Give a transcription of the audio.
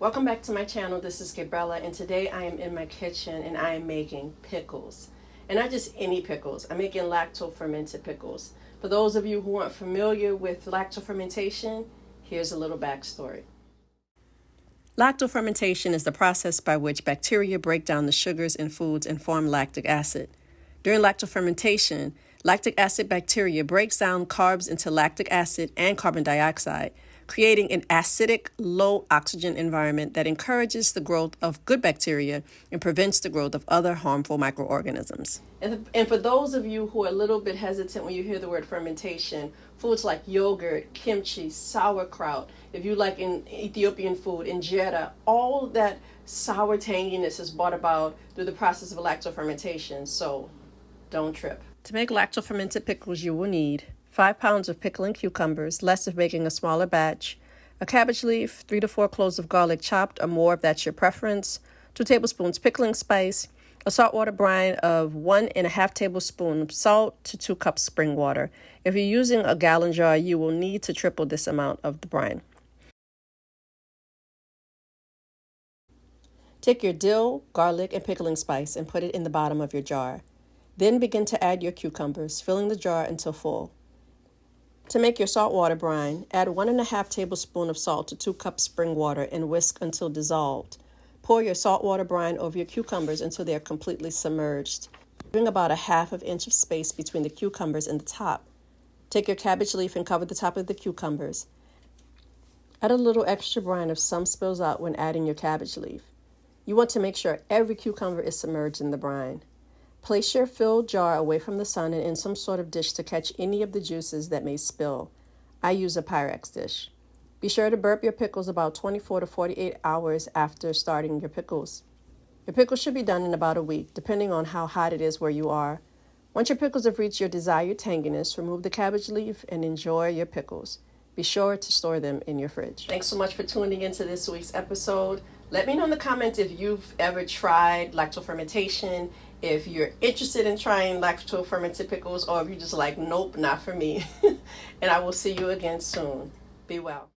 Welcome back to my channel. This is Gabriella, and today I am in my kitchen and I am making pickles. And not just any pickles, I'm making lacto-fermented pickles. For those of you who aren't familiar with lacto-fermentation, here's a little backstory. Lacto-fermentation is the process by which bacteria break down the sugars in foods and form lactic acid. During lacto-fermentation, lactic acid bacteria breaks down carbs into lactic acid and carbon dioxide, creating an acidic, low-oxygen environment that encourages the growth of good bacteria and prevents the growth of other harmful microorganisms. And for those of you who are a little bit hesitant when you hear the word fermentation, foods like yogurt, kimchi, sauerkraut, if you like in Ethiopian food, injera, all that sour tanginess is brought about through the process of lacto-fermentation, so don't trip. To make lacto-fermented pickles, you will need 5 pounds of pickling cucumbers, less if making a smaller batch, a cabbage leaf, 3 to 4 cloves of garlic chopped or more if that's your preference, 2 tablespoons pickling spice, a saltwater brine of 1.5 tablespoons of salt to 2 cups spring water. If you're using a gallon jar, you will need to triple this amount of the brine. Take your dill, garlic, and pickling spice and put it in the bottom of your jar. Then begin to add your cucumbers, filling the jar until full. To make your saltwater brine, add 1.5 tablespoons of salt to 2 cups spring water and whisk until dissolved. Pour your saltwater brine over your cucumbers until they are completely submerged, leaving about 1/2 inch of space between the cucumbers and the top. Take your cabbage leaf and cover the top of the cucumbers. Add a little extra brine if some spills out when adding your cabbage leaf. You want to make sure every cucumber is submerged in the brine. Place your filled jar away from the sun and in some sort of dish to catch any of the juices that may spill. I use a Pyrex dish. Be sure to burp your pickles about 24 to 48 hours after starting your pickles. Your pickles should be done in about a week, depending on how hot it is where you are. Once your pickles have reached your desired tanginess, remove the cabbage leaf and enjoy your pickles. Be sure to store them in your fridge. Thanks so much for tuning into this week's episode. Let me know in the comments if you've ever tried lacto-fermentation, if you're interested in trying lacto-fermented pickles, or if you're just like, nope, not for me. And I will see you again soon. Be well.